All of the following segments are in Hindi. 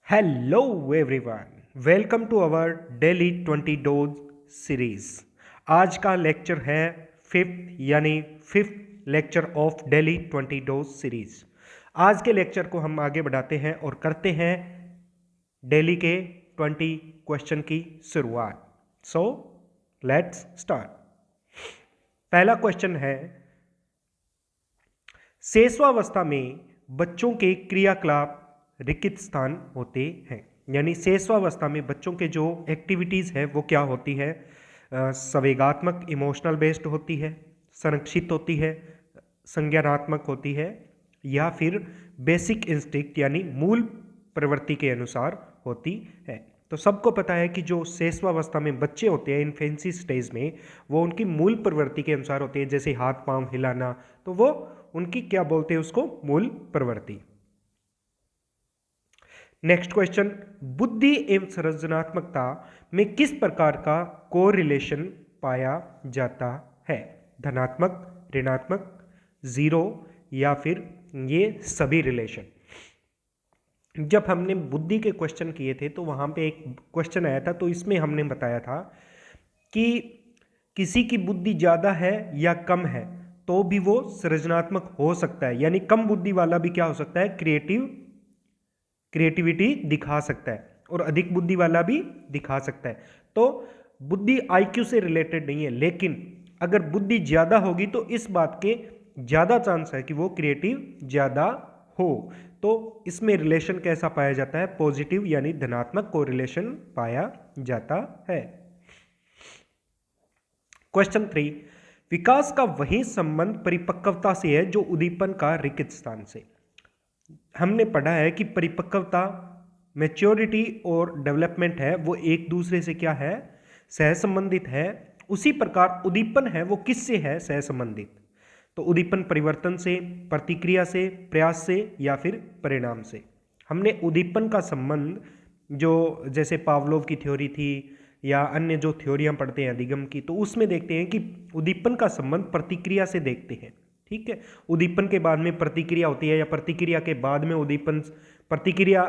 Hello everyone, welcome to our daily 20 dose series. आज का लेक्चर है fifth lecture of daily 20 dose series. आज के लेक्चर को हम आगे बढ़ाते हैं और करते हैं डेली के 20 क्वेश्चन की शुरुआत। So let's start. पहला क्वेश्चन है, शेषवावस्था में बच्चों के क्रियाकलाप रिक्त स्थान होते हैं। यानी शेषवावस्था में बच्चों के जो एक्टिविटीज़ है वो क्या होती है? संवेगात्मक इमोशनल बेस्ड होती है, संरक्षित होती है, संज्ञानात्मक होती है, या फिर बेसिक इंस्टिंक्ट यानी मूल प्रवृत्ति के अनुसार होती है। तो सबको पता है कि जो शेषवावस्था में बच्चे होते हैं इन्फेंसी स्टेज में, वो उनकी मूल प्रवृत्ति के अनुसार होते हैं। जैसे हाथ पांव हिलाना, तो वो उनकी क्या बोलते हैं उसको? मूल प्रवृत्ति। नेक्स्ट क्वेश्चन, बुद्धि एवं सृजनात्मकता में किस प्रकार का कोरिलेशन पाया जाता है? धनात्मक, ऋणात्मक, जीरो, या फिर ये सभी रिलेशन? जब हमने बुद्धि के क्वेश्चन किए थे तो वहाँ पे एक क्वेश्चन आया था, तो इसमें हमने बताया था कि किसी की बुद्धि ज़्यादा है या कम है तो भी वो सृजनात्मक हो सकता है। यानी कम बुद्धि वाला भी क्या हो सकता है? क्रिएटिविटी दिखा सकता है, और अधिक बुद्धि वाला भी दिखा सकता है। तो बुद्धि आईक्यू से रिलेटेड नहीं है, लेकिन अगर बुद्धि ज़्यादा होगी तो इस बात के ज़्यादा चांस है कि वो क्रिएटिव ज़्यादा हो। तो इसमें रिलेशन कैसा पाया जाता है? पॉजिटिव यानी धनात्मक कोरिलेशन पाया जाता है। क्वेश्चन 3, विकास का वही संबंध परिपक्वता से है जो उद्दीपन का रिक्त स्थान से। हमने पढ़ा है कि परिपक्वता, मैच्योरिटी और डेवलपमेंट है वो एक दूसरे से क्या है? सहसंबंधित है। उसी प्रकार उद्दीपन है वो किससे है? सहसंबंधित। तो उद्दीपन परिवर्तन से, प्रतिक्रिया से, प्रयास से, या फिर परिणाम से। हमने उद्दीपन का संबंध जो जैसे पावलोव की थ्योरी थी या अन्य जो थ्योरियां पढ़ते हैं अधिगम की, तो उसमें देखते हैं कि उद्दीपन का संबंध प्रतिक्रिया से देखते हैं। ठीक है, उद्दीपन के बाद में प्रतिक्रिया होती है या प्रतिक्रिया के बाद में उद्दीपन, प्रतिक्रिया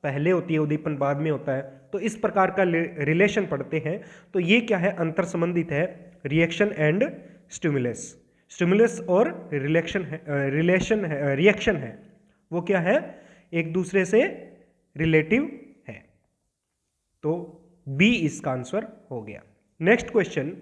पहले होती है उद्दीपन बाद में होता है। तो इस प्रकार का रिलेशन पढ़ते हैं। तो ये क्या है? अंतर संबंधित है, रिएक्शन एंड स्टिमुलस। स्टिमुलस और रिलेक्शन है, रिएक्शन है वो क्या है? एक दूसरे से रिलेटिव है। तो बी इसका आंसर हो गया। नेक्स्ट क्वेश्चन,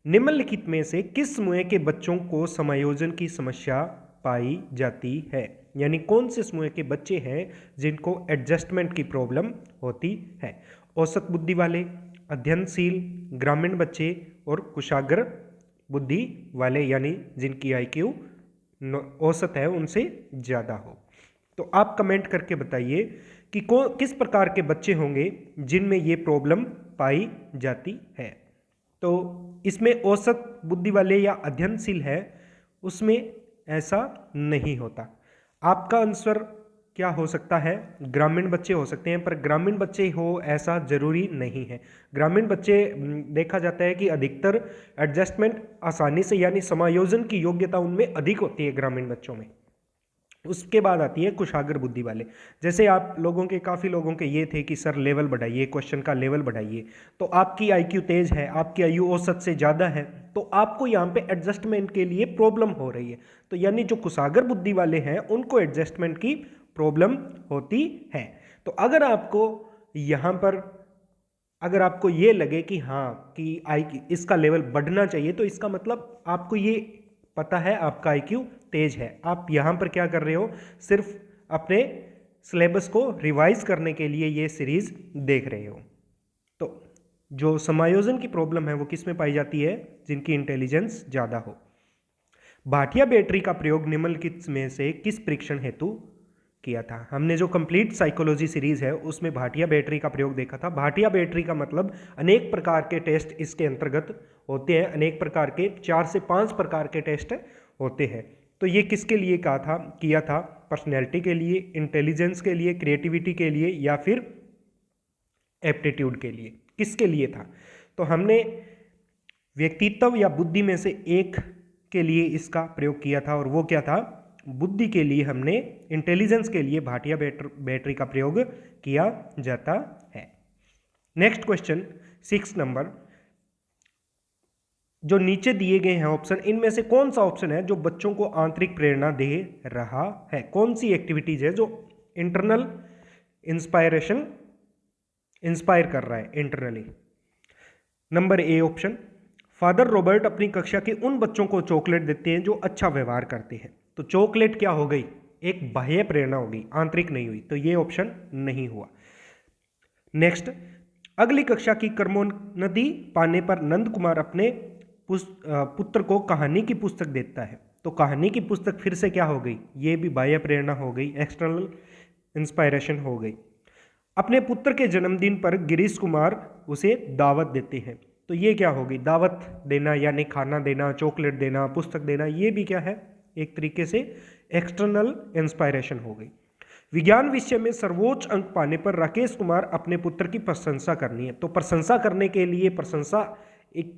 निम्नलिखित में से किस समूह के बच्चों को समायोजन की समस्या पाई जाती है? यानी कौन से समूह के बच्चे हैं जिनको एडजस्टमेंट की प्रॉब्लम होती है? औसत बुद्धि वाले, अध्ययनशील, ग्रामीण बच्चे, और कुशाग्र बुद्धि वाले, यानी जिनकी आईक्यू औसत है उनसे ज़्यादा हो। तो आप कमेंट करके बताइए कि किस प्रकार के बच्चे होंगे जिनमें ये प्रॉब्लम पाई जाती है। तो इसमें औसत बुद्धि वाले या अध्ययनशील है, उसमें ऐसा नहीं होता। आपका आंसर क्या हो सकता है? ग्रामीण बच्चे हो सकते हैं, पर ग्रामीण बच्चे हो ऐसा जरूरी नहीं है। ग्रामीण बच्चे देखा जाता है कि अधिकतर एडजस्टमेंट आसानी से, यानी समायोजन की योग्यता उनमें अधिक होती है ग्रामीण बच्चों में। उसके बाद आती है कुशाग्र बुद्धि वाले। जैसे आप लोगों के, काफ़ी लोगों के ये थे कि सर लेवल बढ़ाइए, क्वेश्चन का लेवल बढ़ाइए। तो आपकी आईक्यू तेज है, आपकी आयु औसत से ज़्यादा है, तो आपको यहाँ पे एडजस्टमेंट के लिए प्रॉब्लम हो रही है। तो यानी जो कुशाग्र बुद्धि वाले हैं उनको एडजस्टमेंट की प्रॉब्लम होती है। तो अगर आपको यहाँ पर, अगर आपको ये लगे कि हाँ कि इसका लेवल बढ़ना चाहिए, तो इसका मतलब आपको ये पता है आपका आईक्यू तेज है। आप यहाँ पर क्या कर रहे हो? सिर्फ अपने सिलेबस को रिवाइज करने के लिए ये सीरीज देख रहे हो। तो जो समायोजन की प्रॉब्लम है वो किस में पाई जाती है? जिनकी इंटेलिजेंस ज़्यादा हो। भाटिया बैटरी का प्रयोग निम्नलिखित में से किस परीक्षण हेतु किया था? हमने जो कंप्लीट साइकोलॉजी सीरीज है उसमें भाटिया बैटरी का प्रयोग देखा था। भाटिया बैटरी का मतलब अनेक प्रकार के टेस्ट इसके अंतर्गत होते हैं, अनेक प्रकार के 4 से 5 प्रकार के टेस्ट होते हैं। तो ये किसके लिए किया था? पर्सनैलिटी के लिए, इंटेलिजेंस के लिए, क्रिएटिविटी के लिए, या फिर एप्टीट्यूड के लिए? किसके लिए था? तो हमने व्यक्तित्व या बुद्धि में से एक के लिए इसका प्रयोग किया था, और वो क्या था? बुद्धि के लिए हमने इंटेलिजेंस के लिए भाटिया बैटरी का प्रयोग किया जाता है। नेक्स्ट क्वेश्चन 6 नंबर, जो नीचे दिए गए हैं ऑप्शन, इनमें से कौन सा ऑप्शन है जो बच्चों को आंतरिक प्रेरणा दे रहा है? कौन सी एक्टिविटीज है जो इंटरनल इंस्पायरेशन इंस्पायर कर रहा है internally? Number A option, father Robert अपनी कक्षा के उन बच्चों को चॉकलेट देते हैं जो अच्छा व्यवहार करते हैं। तो चॉकलेट क्या हो गई? एक बाह्य प्रेरणा होगी, आंतरिक नहीं हुई, तो ये ऑप्शन नहीं हुआ। नेक्स्ट, अगली कक्षा की क्रमोन्नति पाने पर नंद कुमार अपने पुत्र को कहानी की पुस्तक देता है। तो कहानी की पुस्तक फिर से क्या हो गई? ये भी बाह्य प्रेरणा हो गई, एक्सटर्नल इंस्पायरेशन हो गई। अपने पुत्र के जन्मदिन पर गिरीश कुमार उसे दावत देते हैं। तो ये क्या होगी? दावत देना यानी खाना देना, चॉकलेट देना, पुस्तक देना, ये भी क्या है? एक तरीके से एक्सटर्नल इंस्पायरेशन हो गई। विज्ञान विषय में सर्वोच्च अंक पाने पर राकेश कुमार अपने पुत्र की प्रशंसा करनी है। तो प्रशंसा करने के लिए प्रशंसा एक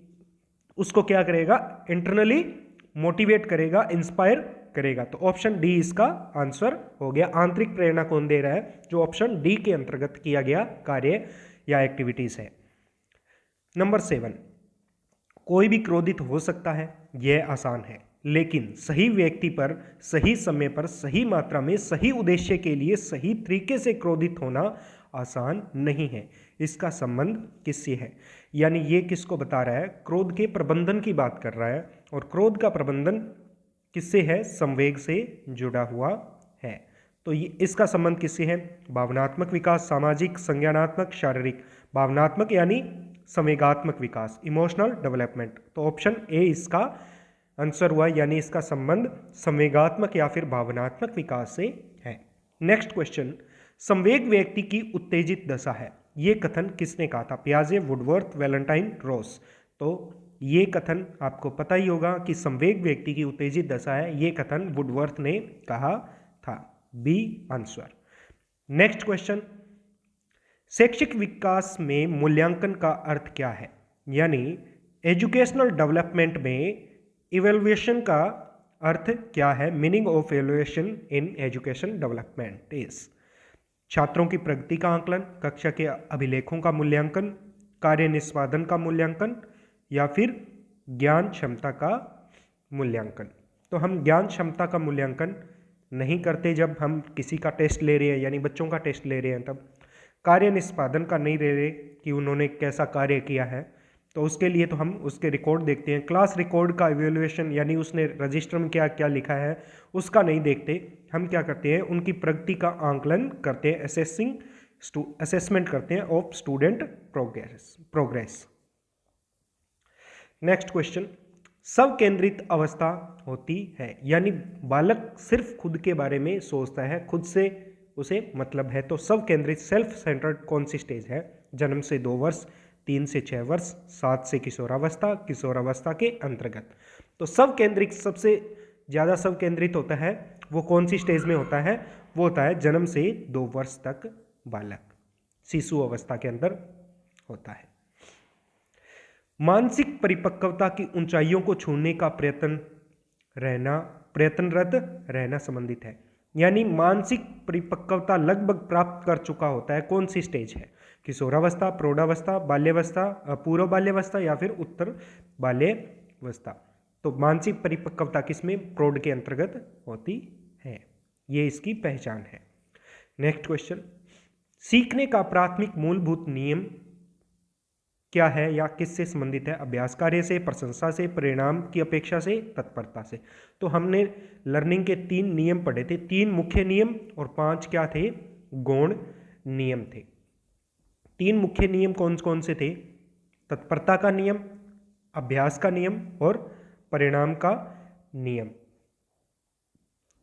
उसको क्या करेगा? इंटरनली मोटिवेट करेगा, इंस्पायर करेगा। तो ऑप्शन डी इसका आंसर हो गया। आंतरिक प्रेरणा कौन दे रहा है? जो ऑप्शन डी के अंतर्गत किया गया कार्य या एक्टिविटीज है। नंबर 7, कोई भी क्रोधित हो सकता है, यह आसान है, लेकिन सही व्यक्ति पर सही समय पर सही मात्रा में सही उद्देश्य के लिए सही तरीके से क्रोधित होना आसान नहीं है। इसका संबंध किससे है? यानी ये किसको बता रहा है? क्रोध के प्रबंधन की बात कर रहा है। और क्रोध का प्रबंधन किससे है? संवेग से जुड़ा हुआ है। तो ये इसका संबंध किससे है? भावनात्मक विकास, सामाजिक, संज्ञानात्मक, शारीरिक। भावनात्मक यानी संवेगात्मक विकास, इमोशनल डेवलपमेंट। तो ऑप्शन ए इसका आंसर हुआ, यानी इसका संबंध संवेगात्मक या फिर भावनात्मक विकास से है। नेक्स्ट क्वेश्चन, संवेग व्यक्ति की उत्तेजित दशा है, ये कथन किसने कहा था? पियाजे, वुडवर्थ, वैलेंटाइन, रॉस। तो ये कथन आपको पता ही होगा कि संवेग व्यक्ति की उत्तेजित दशा है, ये कथन वुडवर्थ ने कहा था। B answer. नेक्स्ट क्वेश्चन, शैक्षिक विकास में मूल्यांकन का अर्थ क्या है? यानी एजुकेशनल डेवलपमेंट में इवैल्यूएशन का अर्थ क्या है? Meaning of evaluation in education development is छात्रों की प्रगति का आकलन, कक्षा के अभिलेखों का मूल्यांकन, कार्य निष्पादन का मूल्यांकन, या फिर ज्ञान क्षमता का मूल्यांकन। तो हम ज्ञान क्षमता का मूल्यांकन नहीं करते जब हम किसी का टेस्ट ले रहे हैं, यानी बच्चों का टेस्ट ले रहे हैं, तब कार्य निष्पादन का नहीं ले रहे कि उन्होंने कैसा कार्य किया है। तो उसके लिए तो हम उसके रिकॉर्ड देखते हैं। क्लास रिकॉर्ड का इवैल्यूएशन यानी उसने रजिस्टर में क्या क्या लिखा है उसका नहीं देखते। हम क्या करते हैं? उनकी प्रगति का आंकलन करते हैं, असेसमेंट करते हैं of student progress. Next question, सब केंद्रित अवस्था होती है, यानी बालक सिर्फ खुद के बारे में सोचता है, खुद से उसे मतलब है। तो सब केंद्रित सेल्फ सेंटर्ड कौन सी स्टेज है? जन्म से 2 वर्ष, 3 से 6 वर्ष, 7 से किशोरावस्था, किशोरावस्था के अंतर्गत। तो सब केंद्रित सबसे ज़्यादा सब केंद्रित होता है वो कौन सी स्टेज में होता है? वो होता है जन्म से 2 वर्ष तक बालक शिशु अवस्था के अंदर होता है। मानसिक परिपक्वता की ऊंचाइयों को छूने का प्रयत्नरत रहना संबंधित है, यानी मानसिक परिपक्वता लगभग प्राप्त कर चुका होता है। कौन सी स्टेज है? किशोरावस्था, प्रौढ़ावस्था, बाल्यावस्था, पूर्व बाल्यावस्था या फिर उत्तर बाल्यावस्था। तो मानसिक परिपक्वता किसमें? प्रौढ़ के अंतर्गत होती है, ये इसकी पहचान है। नेक्स्ट क्वेश्चन, सीखने का प्राथमिक मूलभूत नियम क्या है या किससे संबंधित है? अभ्यास कार्य से, प्रशंसा से, परिणाम की अपेक्षा से, तत्परता से। तो हमने लर्निंग के 3 नियम पढ़े थे, 3 मुख्य नियम और 5 क्या थे? गौण नियम थे। 3 मुख्य नियम कौन कौन से थे? तत्परता का नियम, अभ्यास का नियम और परिणाम का नियम।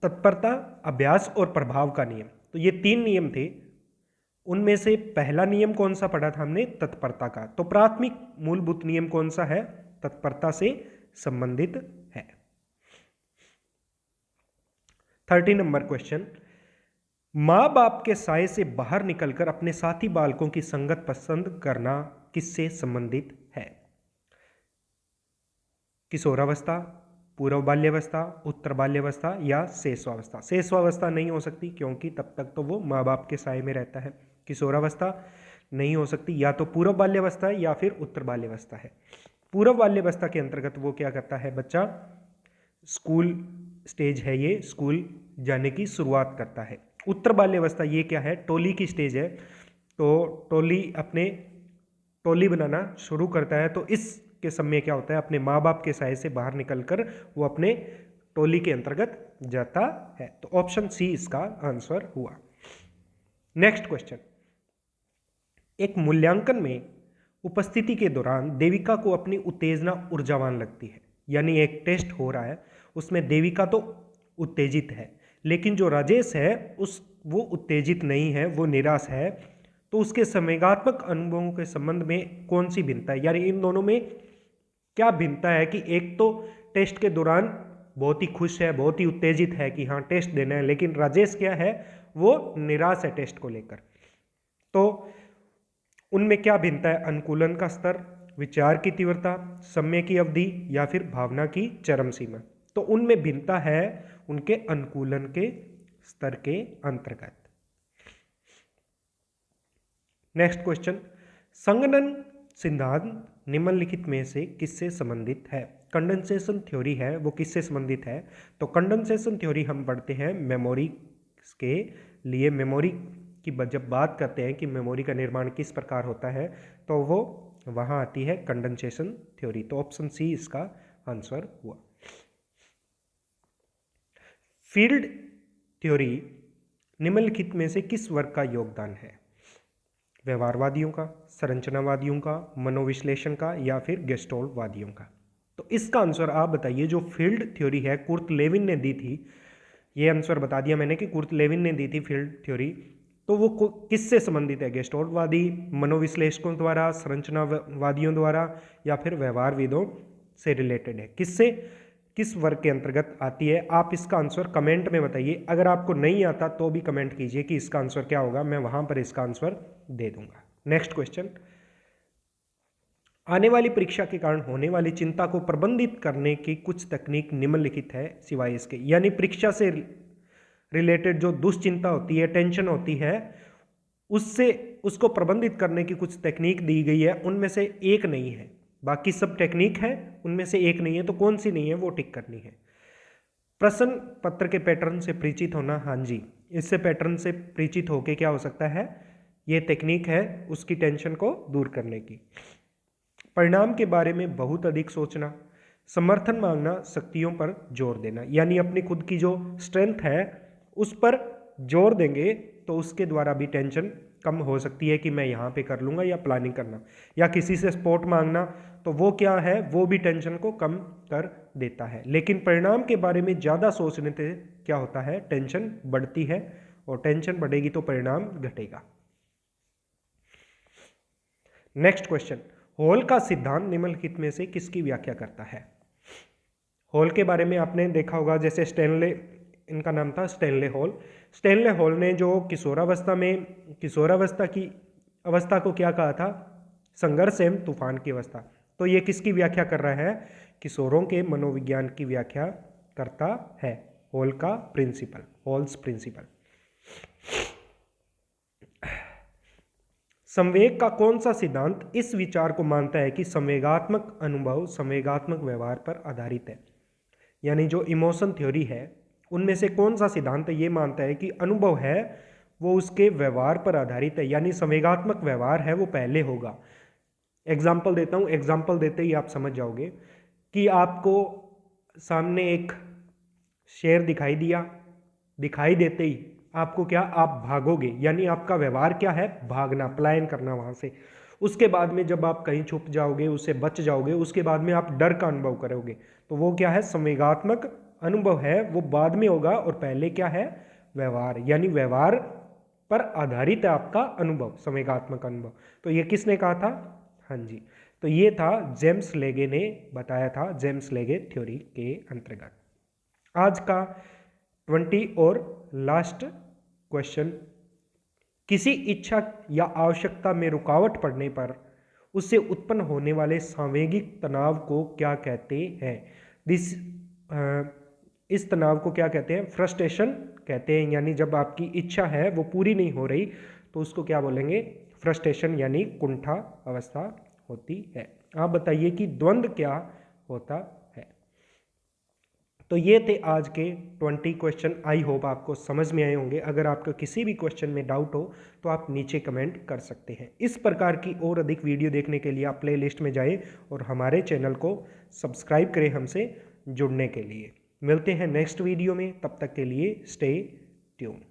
तत्परता, अभ्यास और प्रभाव का नियम, तो ये 3 नियम थे। उनमें से पहला नियम कौन सा पढ़ा था हमने? तत्परता का। तो प्राथमिक मूलभूत नियम कौन सा है? तत्परता से संबंधित है। 30 नंबर क्वेश्चन, माँ बाप के साये से बाहर निकलकर अपने साथी बालकों की संगत पसंद करना किससे संबंधित है? किशोरावस्था, पूर्व बाल्यावस्था, उत्तर बाल्यावस्था या शैशवावस्था। शैशवावस्था नहीं हो सकती क्योंकि तब तक तो वो माँ बाप के साए में रहता है। किशोरावस्था नहीं हो सकती, या तो पूर्व बाल्यावस्था या फिर उत्तर बाल्यावस्था है। पूर्व बाल्यावस्था के अंतर्गत वो क्या करता है बच्चा, स्कूल स्टेज है ये, स्कूल जाने की शुरुआत करता है। उत्तर बाल्यावस्था ये क्या है, टोली की स्टेज है, तो टोली बनाना शुरू करता है। तो इसके समय क्या होता है, अपने माँ बाप के साए से बाहर निकलकर वो अपने टोली के अंतर्गत जाता है। तो ऑप्शन सी इसका आंसर हुआ। नेक्स्ट क्वेश्चन, एक मूल्यांकन में उपस्थिति के दौरान देविका को अपनी उत्तेजना ऊर्जावान लगती है। यानी एक टेस्ट हो रहा है, उसमें देविका तो उत्तेजित है, लेकिन जो राजेश है वो उत्तेजित नहीं है, वो निराश है। तो उसके संवेगात्मक अनुभवों के संबंध में कौन सी भिन्नता है, यानी इन दोनों में क्या भिन्नता है कि एक तो टेस्ट के दौरान बहुत ही खुश है, बहुत ही उत्तेजित है कि हाँ टेस्ट देना है, लेकिन राजेश क्या है, वो निराश है टेस्ट को लेकर। तो उनमें क्या भिन्नता है, अनुकूलन का स्तर, विचार की तीव्रता, समय की अवधि या फिर भावना की चरम सीमा। तो उनमें भिन्नता है उनके अनुकूलन के स्तर के अंतर्गत। नेक्स्ट क्वेश्चन, संगणन सिद्धांत निम्नलिखित में से किससे संबंधित है। कंडेंसेशन थ्योरी है वो किससे संबंधित है, तो कंडेंसेशन थ्योरी हम पढ़ते हैं मेमोरी के लिए। मेमोरी की जब बात करते हैं कि मेमोरी का निर्माण किस प्रकार होता है, तो वो वहाँ आती है कंडेंसेशन थ्योरी। तो ऑप्शन सी इसका आंसर हुआ। फील्ड थ्योरी निम्नलिखित में से किस वर्ग का योगदान है, व्यवहारवादियों का, संरचनावादियों का, मनोविश्लेषण का या फिर गेस्टोल्टवादियों का। तो इसका आंसर आप बताइए। जो फील्ड थ्योरी है कुर्ट लेविन ने दी थी, ये आंसर बता दिया मैंने कि कुर्ट लेविन ने दी थी फील्ड थ्योरी, तो वो किससे संबंधित है, गेस्टोल्टवादी, मनोविश्लेषकों द्वारा, संरचनावादियों द्वारा या फिर व्यवहारविदों से रिलेटेड है, किस वर्ग के अंतर्गत आती है। आप इसका आंसर कमेंट में बताइए। अगर आपको नहीं आता तो भी कमेंट कीजिए कि इसका आंसर क्या होगा, मैं वहां पर इसका आंसर दे दूंगा। नेक्स्ट क्वेश्चन, आने वाली परीक्षा के कारण होने वाली चिंता को प्रबंधित करने की कुछ तकनीक निम्नलिखित है सिवाय इसके। यानी परीक्षा से रिलेटेड जो दुश्चिंता होती है, टेंशन होती है, उसको प्रबंधित करने की कुछ तकनीक दी गई है, उनमें से एक नहीं है। बाकी सब टेक्निक है, उनमें से एक नहीं है, तो कौन सी नहीं है वो टिक करनी है। प्रश्न पत्र के पैटर्न से परिचित होना, हाँ जी, इससे पैटर्न से परिचित होके क्या हो सकता है, ये टेक्निक है उसकी टेंशन को दूर करने की। परिणाम के बारे में बहुत अधिक सोचना, समर्थन मांगना, शक्तियों पर जोर देना। यानी अपनी खुद की जो स्ट्रेंथ है उस पर जोर देंगे तो उसके द्वारा भी टेंशन कम हो सकती है कि मैं यहाँ पे कर लूँगा, या प्लानिंग करना, या किसी से सपोर्ट मांगना, तो वो क्या है, वो भी टेंशन को कम कर देता है। लेकिन परिणाम के बारे में ज़्यादा सोचने से क्या होता है, टेंशन बढ़ती है, और टेंशन बढ़ेगी तो परिणाम घटेगा। नेक्स्ट क्वेश्चन, हॉल का सिद्धांत निम्नलिखित में से किसकी व्याख्या करता है। हॉल के बारे में आपने देखा होगा, जैसे स्टैनले, इनका नाम था स्टैनले हॉल। स्टैनले हॉल ने जो किशोरावस्था की अवस्था को क्या कहा था, संघर्ष एवं तूफान की अवस्था। तो ये किसकी व्याख्या कर रहा है, किशोरों के मनोविज्ञान की व्याख्या करता है, हॉल का प्रिंसिपल, हॉल्स प्रिंसिपल। संवेग का कौन सा सिद्धांत इस विचार को मानता है कि संवेगात्मक अनुभव संवेगात्मक व्यवहार पर आधारित है। यानी जो इमोशन थ्योरी है उनमें से कौन सा सिद्धांत ये मानता है कि अनुभव है वो उसके व्यवहार पर आधारित है, यानी संवेगात्मक व्यवहार है वो पहले होगा। एग्जाम्पल देता हूँ, एग्जाम्पल देते ही आप समझ जाओगे कि आपको सामने एक शेर दिखाई देते ही आपको क्या, आप भागोगे, यानी आपका व्यवहार क्या है, भागना, पलायन करना वहाँ से। उसके बाद में जब आप कहीं छुप जाओगे, उससे बच जाओगे, उसके बाद में आप डर का अनुभव करोगे, तो वो क्या है, संवेगात्मक अनुभव है, वो बाद में होगा, और पहले क्या है, व्यवहार, यानी व्यवहार पर आधारित है आपका अनुभव, संवेगात्मक अनुभव। तो ये किसने कहा था, हाँ जी, तो ये था जेम्स लेगे ने बताया था, जेम्स लेगे थ्योरी के अंतर्गत। आज का 20 और लास्ट क्वेश्चन, किसी इच्छा या आवश्यकता में रुकावट पड़ने पर उससे उत्पन्न होने वाले सांवेगिक तनाव को क्या कहते हैं। दिस इस तनाव को क्या कहते हैं? फ्रस्ट्रेशन कहते हैं। यानी जब आपकी इच्छा है वो पूरी नहीं हो रही तो उसको क्या बोलेंगे? फ्रस्ट्रेशन यानी कुंठा अवस्था होती है। आप बताइए कि द्वंद्व क्या होता है? तो ये थे आज के 20 क्वेश्चन। आई होप आपको समझ में आए होंगे। अगर आपका किसी भी क्वेश्चन में डाउट हो तो आप नीचे कमेंट कर सकते हैं। इस प्रकार की और अधिक वीडियो देखने के लिए आप प्लेलिस्ट में जाएं और हमारे चैनल को सब्सक्राइब करें हमसे जुड़ने के लिए। मिलते हैं नेक्स्ट वीडियो में, तब तक के लिए स्टे ट्यून।